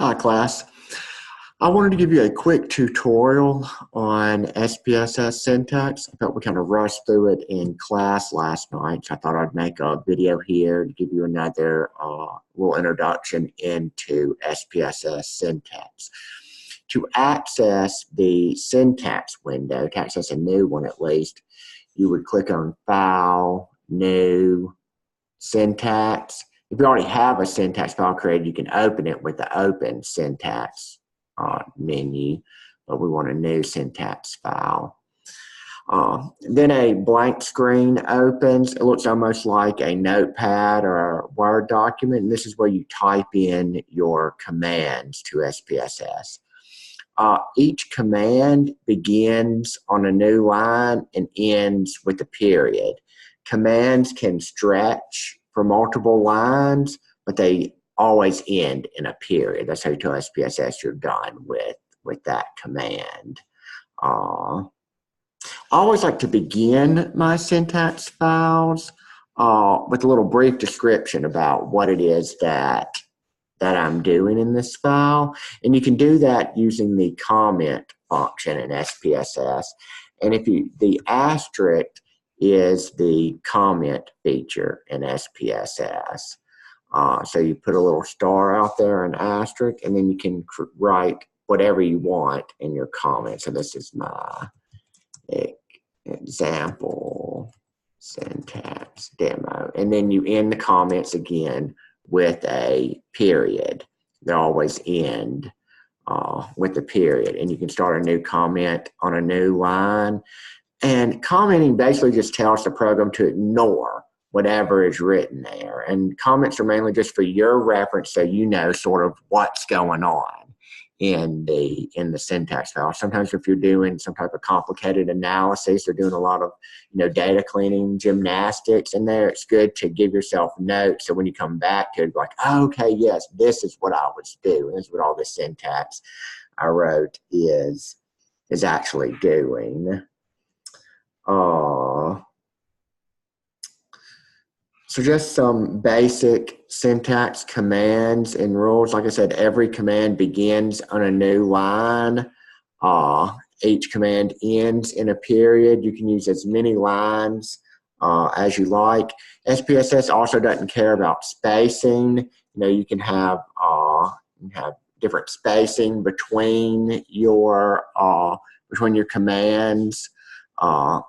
Hi class. I wanted to give you a quick tutorial on SPSS syntax. I felt we kind of rushed through it in class last night, so I thought I'd make a video here to give you another little introduction into SPSS syntax. To access the syntax window, to access a new one at least, you would click on File, New, Syntax. If you already have a syntax file created, you can open it with the Open Syntax menu, but we want a new syntax file. Then a blank screen opens. It looks almost like a notepad or a Word document, and this is where you type in your commands to SPSS. Each command begins on a new line and ends with a period. Commands can stretch for multiple lines, but they always end in a period. That's how you tell SPSS you're done with that command. I always like to begin my syntax files with a little brief description about what it is that I'm doing in this file. And you can do that using the comment function in SPSS. And the asterisk is the comment feature in SPSS. So you put a little star out there, an asterisk, and then you can write whatever you want in your comment. So this is my example syntax demo. And then you end the comments again with a period. They always end with a period. And you can start a new comment on a new line. And commenting basically just tells the program to ignore whatever is written there. And comments are mainly just for your reference, so you know sort of what's going on in the syntax file. Sometimes if you're doing some type of complicated analysis or doing a lot of data cleaning, gymnastics in there, it's good to give yourself notes. So when you come back to it, like, oh, okay, yes, this is what I was doing. This is what all the syntax I wrote is actually doing. So just some basic syntax commands and rules. Like I said, every command begins on a new line. Each command ends in a period. You can use as many lines as you like. SPSS also doesn't care about spacing. You can have different spacing between your commands.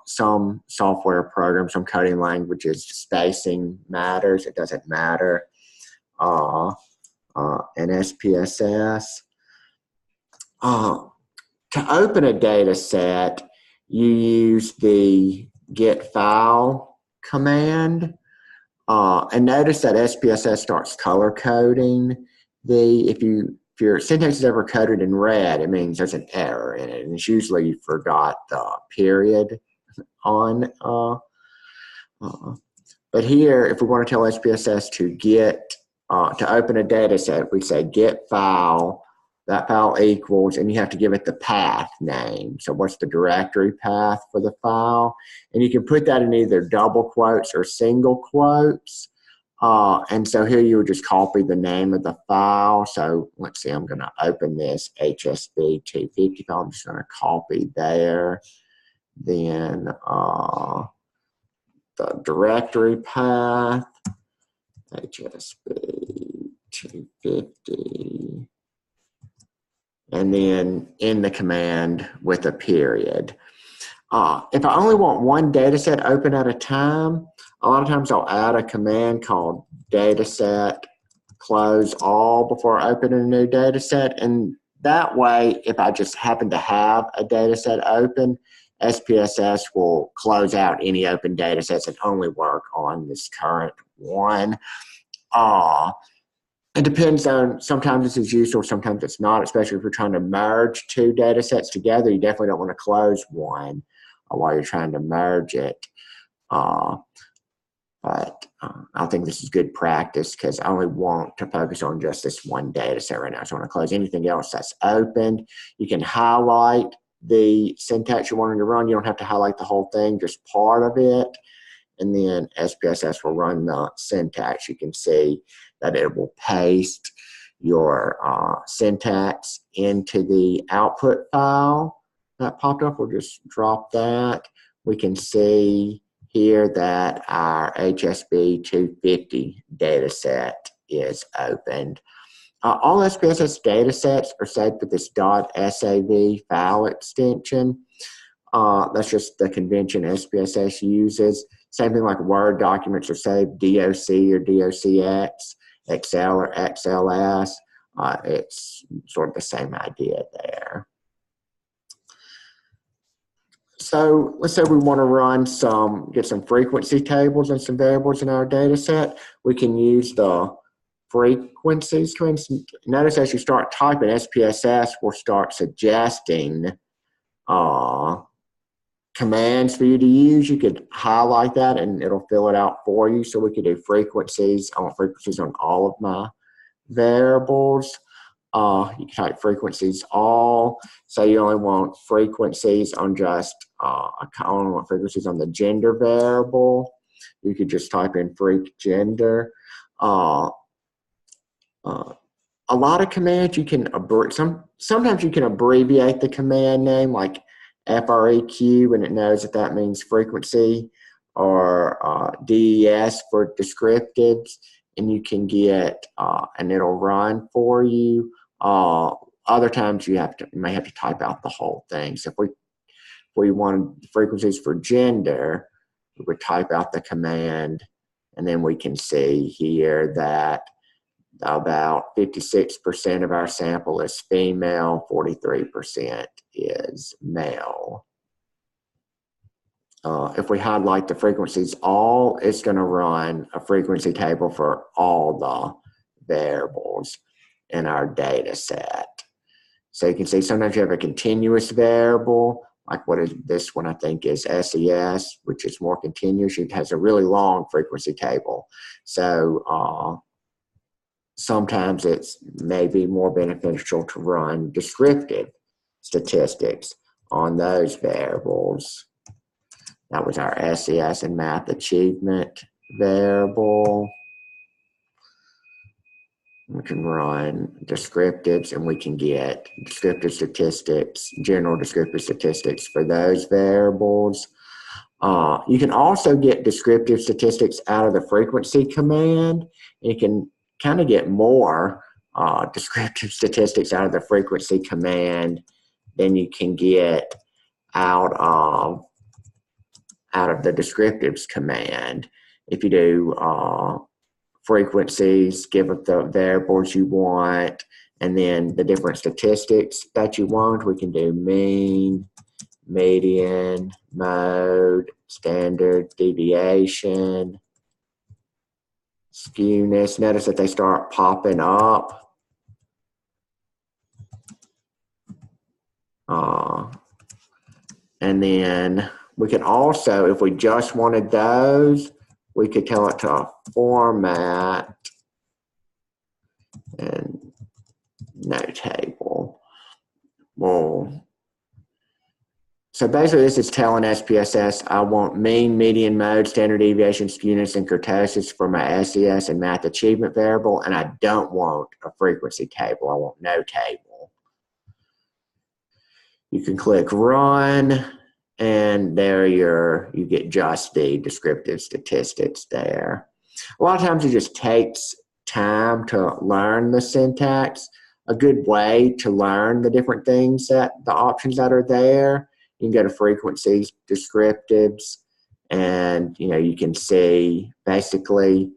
Some software programs, some coding languages, spacing matters. It doesn't matter in SPSS. To open a data set, you use the get file command. And notice that SPSS starts color coding. If your syntax is ever coded in red, it means there's an error in it, and it's usually you forgot the period on. But here, if we want to tell SPSS to open a data set, we say get file, that file equals, and you have to give it the path name. So what's the directory path for the file? And you can put that in either double quotes or single quotes. And so here you would just copy the name of the file. So let's see, I'm going to open this HSB 250 file. I'm just going to copy there. Then the directory path, HSB 250. And then in the command with a period. If I only want one data set open at a time, a lot of times I'll add a command called dataset close all before opening a new data set. And that way, if I just happen to have a data set open, SPSS will close out any open data sets and only work on this current one. It depends on, sometimes this is useful, sometimes it's not, especially if you're trying to merge two data sets together. You definitely don't want to close one while you're trying to merge it. But I think this is good practice because I only want to focus on just this one data set right now. So I want to close anything else that's opened. You can highlight the syntax you're wanting to run. You don't have to highlight the whole thing, just part of it. And then SPSS will run the syntax. You can see that it will paste your syntax into the output file that popped up. We'll just drop that. We can see here that our HSB 250 data set is opened. All SPSS data sets are saved with this .sav file extension. That's just the convention SPSS uses. Same thing like Word documents are saved DOC or DOCX, Excel or XLS. It's sort of the same idea there. So let's say we want to get some frequency tables and some variables in our data set. We can use the frequencies. Notice as you start typing, SPSS will start suggesting commands for you to use. You could highlight that and it'll fill it out for you. So we could do frequencies. I want frequencies on all of my variables. You can type frequencies all. So you only want frequencies on just, I only want frequencies on the gender variable. You could just type in freak gender. A lot of commands you can, sometimes you can abbreviate the command name like FREQ and it knows that means frequency, or DES for descriptives, and you can get, and it'll run for you. Other times you may have to type out the whole thing. So if we wanted frequencies for gender, we would type out the command, and then we can see here that about 56% of our sample is female, 43% is male. If we highlight the frequencies all, it's going to run a frequency table for all the variables in our data set. So you can see sometimes you have a continuous variable, like what is this one I think is SES, which is more continuous. It has a really long frequency table. So sometimes it's maybe more beneficial to run descriptive statistics on those variables. That was our SES and math achievement variable. We can run descriptives and we can get descriptive statistics, general descriptive statistics for those variables. You can also get descriptive statistics out of the frequency command. And you can kind of get more descriptive statistics out of the frequency command than you can get out of the descriptives command. If you do frequencies, give up the variables you want, and then the different statistics that you want, we can do mean, median, mode, standard deviation, skewness. Notice that they start popping up. And then we can also, if we just wanted those, we could tell it to format and no table. Well, so basically this is telling SPSS I want mean, median, mode, standard deviation, skewness, and kurtosis for my SES and math achievement variable, and I don't want a frequency table. I want no table. You can click run, and there you get just the descriptive statistics there. A lot of times it just takes time to learn the syntax. A good way to learn the different things, the options that are there, you can go to frequencies, descriptives, and you can see basically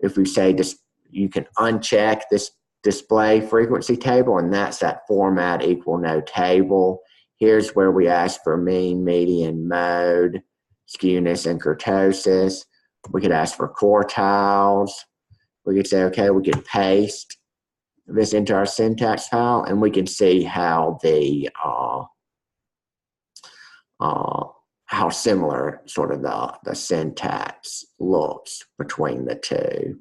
if we say just you can uncheck this display frequency table, and that's that format equal no table. Here's where we ask for mean, median, mode, skewness, and kurtosis. We could ask for quartiles. We could say, okay, we could paste this into our syntax file, and we can see how the how similar sort of the syntax looks between the two.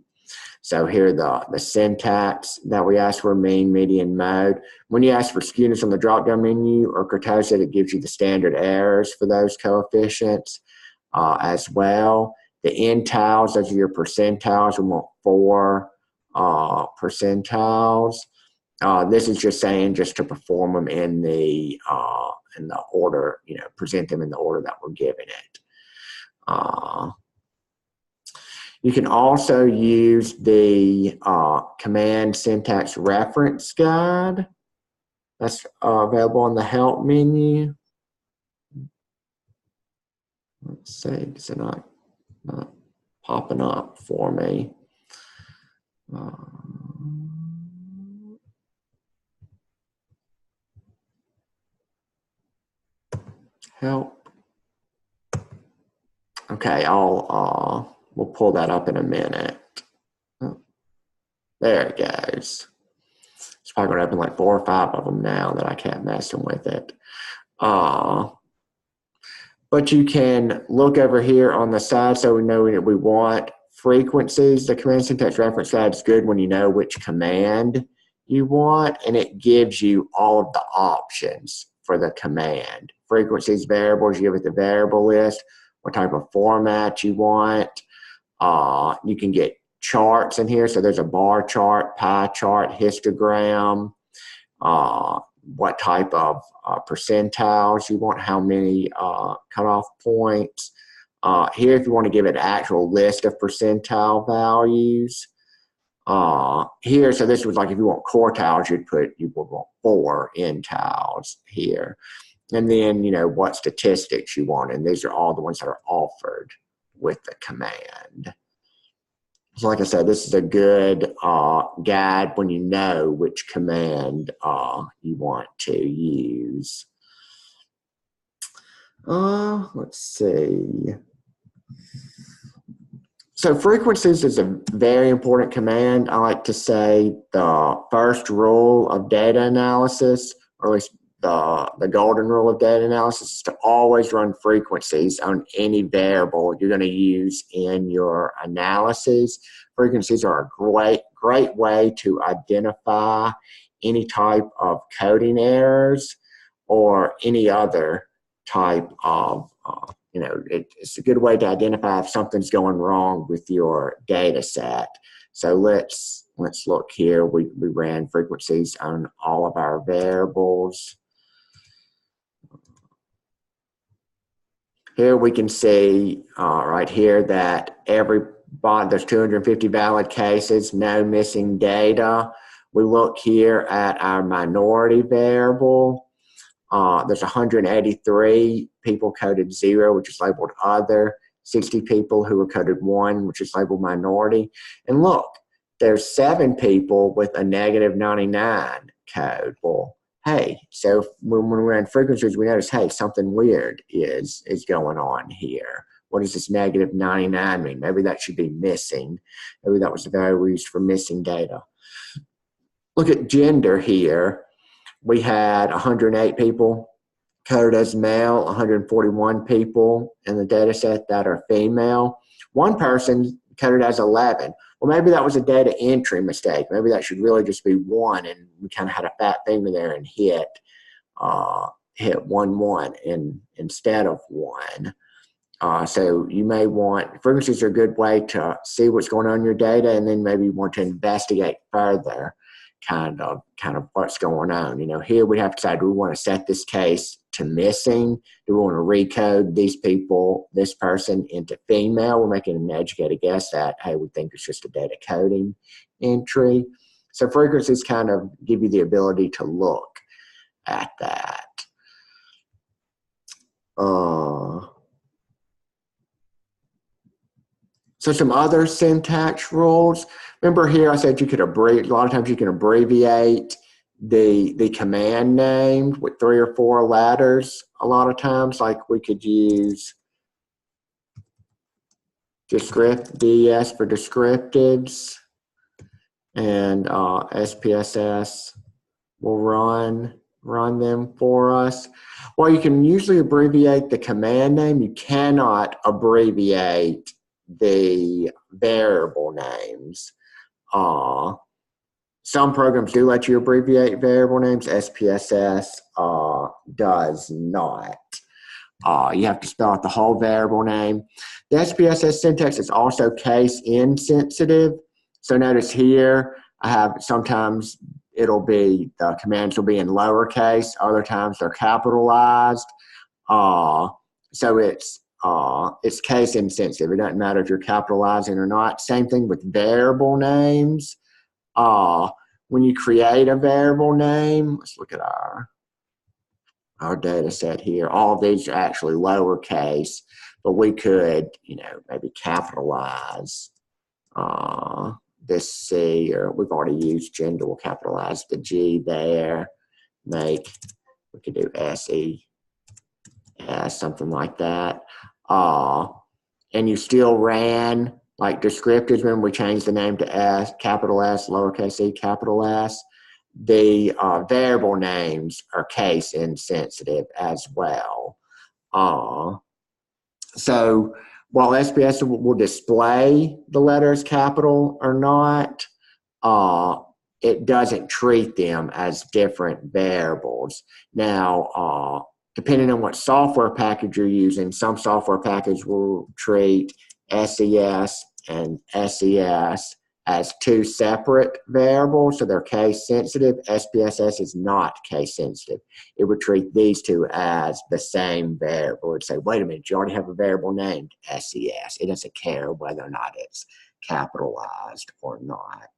So here the syntax that we ask for, mean, median, mode. When you ask for skewness on the drop-down menu or kurtosis, it gives you the standard errors for those coefficients as well. The intiles, those are your percentiles. We want 4 percentiles. This is just saying just to perform them in the order, present them in the order that we're giving it. You can also use the command syntax reference guide. That's available on the help menu. Let's see, is it not popping up for me? Help. Okay, we'll pull that up in a minute. Oh, there it goes. It's probably going to open like 4 or 5 of them now that I can't messing with it. But you can look over here on the side so we know that we want frequencies. The command syntax reference guide is good when you know which command you want, and it gives you all of the options for the command. Frequencies, variables, you give it the variable list, what type of format you want. You can get charts in here. So there's a bar chart, pie chart, histogram, what type of percentiles you want, how many cutoff points. Here, if you want to give it an actual list of percentile values. Here, so this was like if you want quartiles, you would want 4 intiles here. And then, what statistics you want. And these are all the ones that are offered with the command. So like I said, this is a good guide when you know which command you want to use. Let's see. So frequencies is a very important command. I like to say the first rule of data analysis, or at least the golden rule of data analysis, is to always run frequencies on any variable you're going to use in your analysis. Frequencies are a great way to identify any type of coding errors or any other type of, it's a good way to identify if something's going wrong with your data set. So let's look here. We ran frequencies on all of our variables. Here we can see right here that there's 250 valid cases, no missing data. We look here at our minority variable. There's 183 people coded 0, which is labeled other, 60 people who were coded 1, which is labeled minority. And look, there's 7 people with a -99 code. Well, hey, so when we ran frequencies, we noticed, hey, something weird is going on here. What does this -99 mean? Maybe that should be missing. Maybe that was the value we used for missing data. Look at gender here. We had 108 people coded as male, 141 people in the data set that are female. One person coded as 11. Well, maybe that was a data entry mistake. Maybe that should really just be 1, and we kind of had a fat finger there and hit 1 instead of 1. So you may want, frequencies are a good way to see what's going on in your data, and then maybe you want to investigate further kind of what's going on. Here we have to decide, do we want to set this case to missing? Do we want to recode this person into female? We're making an educated guess that, hey, we think it's just a data coding entry. So frequencies kind of give you the ability to look at that. So some other syntax rules. Remember here I said you could abbreviate, a lot of times you can abbreviate the command name with 3 or 4 letters. A lot of times, like we could use DS for descriptives, and SPSS will run them for us. Well, you can usually abbreviate the command name. You cannot abbreviate the variable names. Some programs do let you abbreviate variable names. SPSS does not. You have to spell out the whole variable name. The SPSS syntax is also case insensitive. So notice here, I have sometimes it'll be, the commands will be in lowercase, other times they're capitalized. So it's case insensitive. It doesn't matter if you're capitalizing or not. Same thing with variable names. When you create a variable name, let's look at our data set here. All of these are actually lowercase, but we could, maybe capitalize this C, or we've already used gender. We'll capitalize the G there. We could do SES, something like that. And you still ran like descriptors. Remember, we changed the name to S, capital S, lowercase e, capital S. The variable names are case insensitive as well. So while SPSS will display the letters capital or not, it doesn't treat them as different variables. Now, depending on what software package you're using, some software package will treat SES and SES as two separate variables, so they're case sensitive. SPSS is not case sensitive. It would treat these two as the same variable. It would say, wait a minute, you already have a variable named SES. It doesn't care whether or not it's capitalized or not.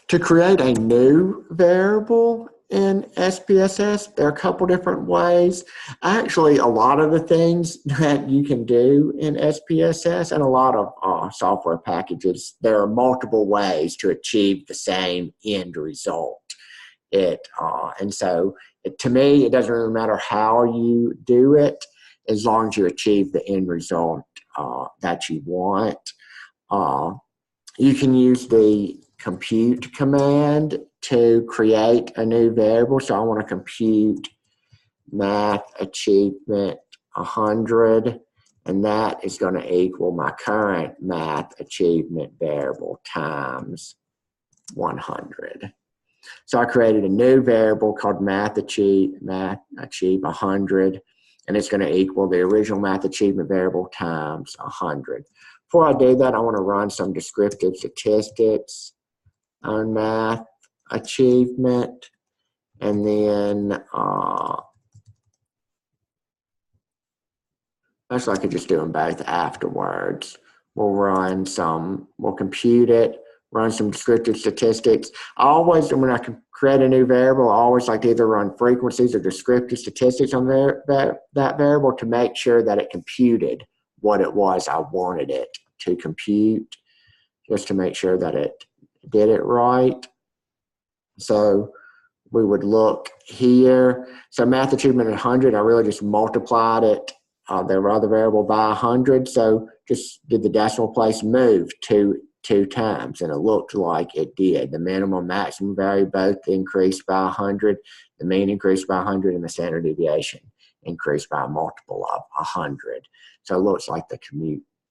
To create a new variable in SPSS, there are a couple different ways. Actually, a lot of the things that you can do in SPSS and a lot of software packages, there are multiple ways to achieve the same end result. And so, to me, it doesn't really matter how you do it, as long as you achieve the end result that you want. You can use the compute command to create a new variable. So I want to compute math achievement 100, and that is going to equal my current math achievement variable times 100. So I created a new variable called math achieve 100, and it's going to equal the original math achievement variable times 100. Before I do that, I want to run some descriptive statistics on math achievement, and then actually I could just do them both afterwards. We'll compute it, run some descriptive statistics. When I create a new variable, I always like to either run frequencies or descriptive statistics on that variable to make sure that it computed what it was I wanted it to compute, just to make sure that it did it right. So we would look here. So math achievement 100, I really just multiplied it, the other variable, by 100. So just did the decimal place move two times, and it looked like it did. The minimum, maximum value both increased by 100. The mean increased by 100, and the standard deviation increased by a multiple of 100. So it looks like the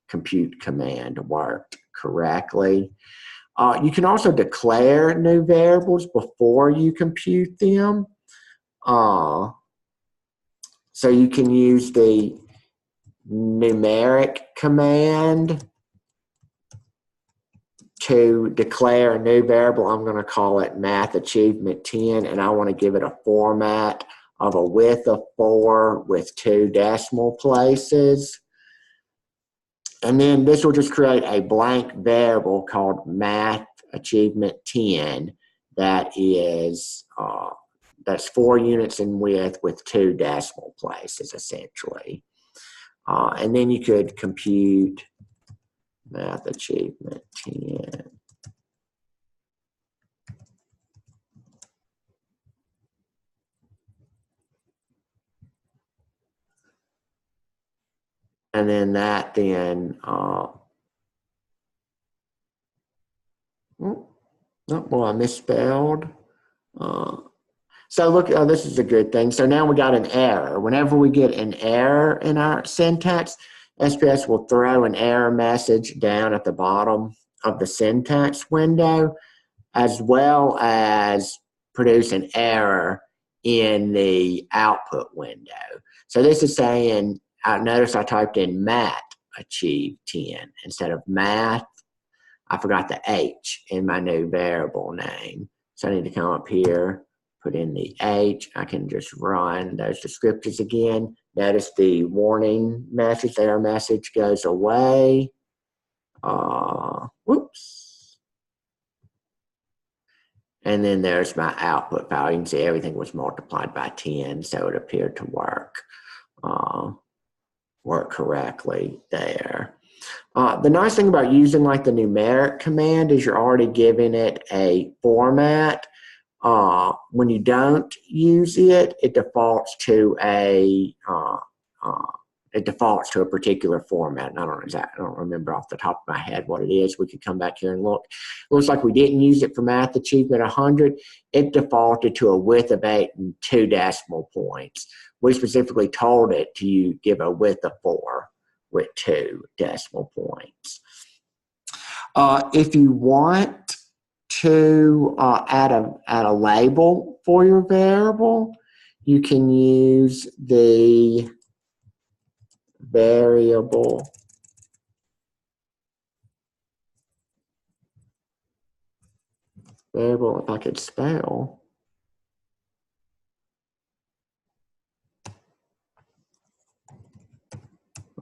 compute command worked correctly. You can also declare new variables before you compute them. So you can use the numeric command to declare a new variable. I'm going to call it math achievement 10, and I want to give it a format of a width of 4 with 2 decimal places. And then this will just create a blank variable called math achievement 10 that is that's 4 units in width with 2 decimal places, essentially. And then you could compute math achievement 10. And then that I misspelled. So look, this is a good thing. So now we got an error. Whenever we get an error in our syntax, SPS will throw an error message down at the bottom of the syntax window, as well as produce an error in the output window. So this is saying I noticed I typed in Matt achieved 10. Instead of math, I forgot the H in my new variable name. So I need to come up here, put in the H. I can just run those descriptors again. Notice the warning message, error message goes away. Whoops. And then there's my output file. You can see everything was multiplied by 10, so it appeared to work correctly there. The nice thing about using like the numeric command is you're already giving it a format. When you don't use it, it defaults to a particular format. And I don't remember off the top of my head what it is. We could come back here and look. It looks like we didn't use it for math achievement 100. It defaulted to a width of 8 and 2 decimal points. We specifically told it to give a width of 4 with 2 decimal points. If you want to add a label for your variable, you can use the variable if I could spell.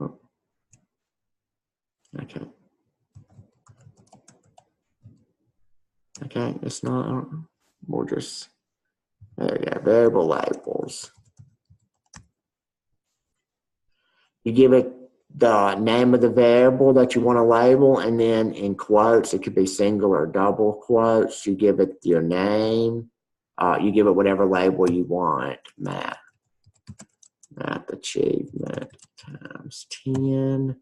Oh. Okay, it's not, we'll just, there we go, variable labels. You give it the name of the variable that you want to label, and then in quotes, it could be single or double quotes. You give it your name. You give it whatever label you want. Math achievement times 10.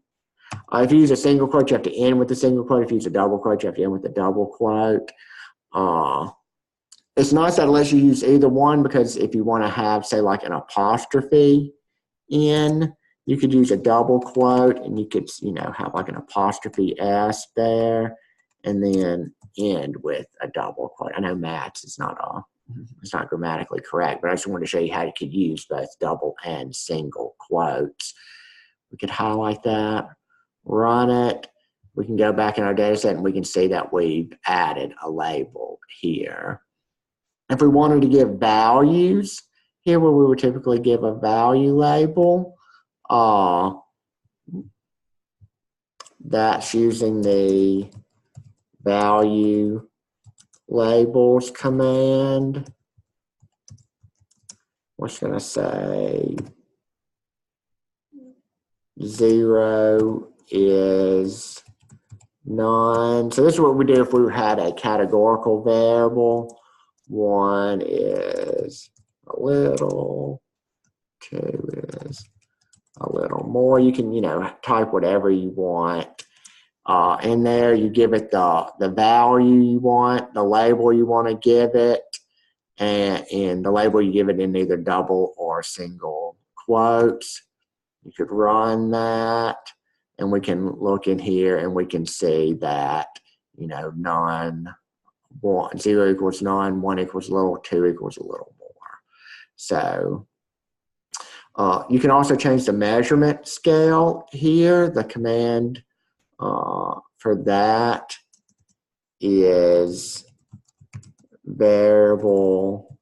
If you use a single quote, you have to end with a single quote. If you use a double quote, you have to end with a double quote. It's nice that it lets you use either one, because if you want to have, say, like an apostrophe in, you could use a double quote, and you could, have like an apostrophe S there, and then end with a double quote. I know maths is it's not grammatically correct, but I just wanted to show you how you could use both double and single quotes. We could highlight that, run it. We can go back in our data set and we can see that we've added a label here. If we wanted to give values, here where we would typically give a value label, that's using the value labels command. We're just going to say 0 is none. So this is what we do if we had a categorical variable. 1 is a little, 2 is a little more. You can, type whatever you want in there. You give it the value you want, the label you want to give it, and the label you give it in either double or single quotes. You could run that, and we can look in here and we can see that, 0 equals none, 1 equals a little, 2 equals a little more. So you can also change the measurement scale here. The command for that is variable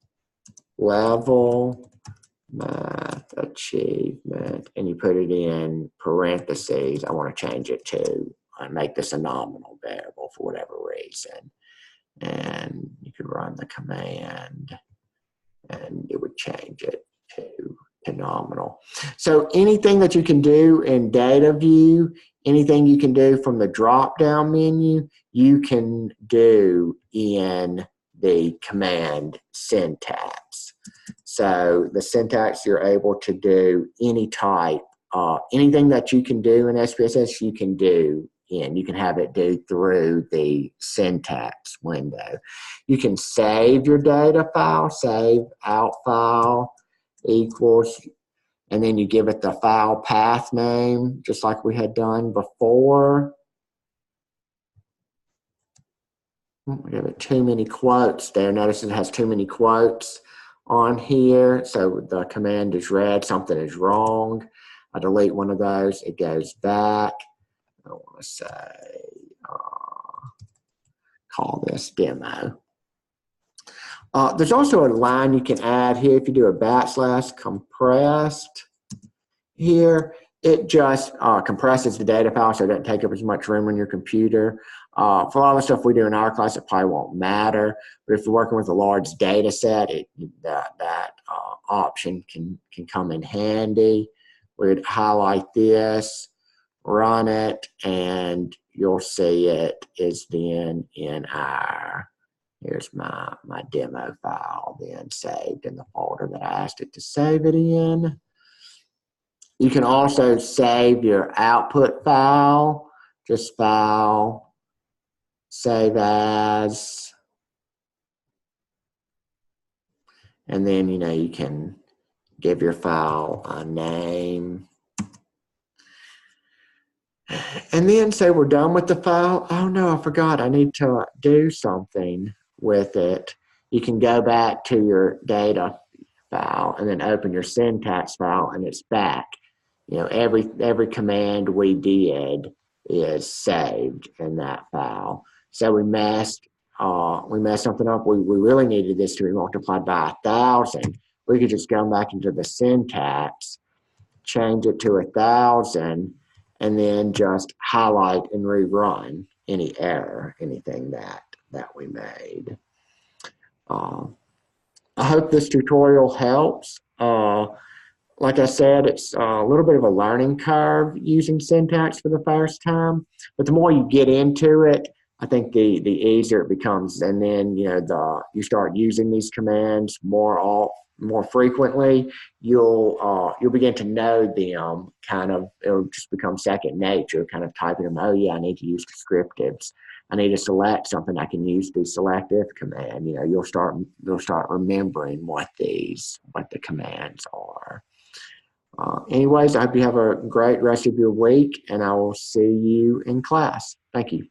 level math achievement, and you put it in parentheses. I want to change it to make this a nominal variable for whatever reason. And you could run the command and it would change it to nominal. So anything that you can do in data view, anything you can do from the drop down menu, you can do in the command syntax. So the syntax, you're able to do any type, anything that you can do in SPSS, you can do you can have it do through the syntax window. You can save your data file, save out file equals, and then you give it the file path name, just like we had done before. We give it too many quotes there. Notice it has too many quotes on here, so the command is red, something is wrong. I delete one of those, it goes back. I want to say, call this demo. There's also a line you can add here if you do a / compressed here. It just compresses the data file so it doesn't take up as much room on your computer. For a lot of the stuff we do in our class, it probably won't matter. But if you're working with a large data set, that option can come in handy. We'd highlight this, run it, and you'll see it is then in our, here's my demo file then saved in the folder that I asked it to save it in. You can also save your output file, just file, save as, and then you can give your file a name. And then say we're done with the file. Oh no, I forgot, I need to do something with it. You can go back to your data file and then open your syntax file and it's back. Every command we did is saved in that file. So we messed something up. We really needed this to be multiplied by 1,000. We could just go back into the syntax, change it to 1,000, and then just highlight and rerun any error, anything that we made. I hope this tutorial helps. Like I said, it's a little bit of a learning curve using syntax for the first time, but the more you get into it, I think the easier it becomes. And then you start using these commands more frequently. You'll begin to know them. It'll just become second nature. Kind of typing them. Oh yeah, I need to use descriptives. I need to select something. I can use the select if command. You'll start remembering what the commands are. Anyways, I hope you have a great rest of your week, and I will see you in class. Thank you.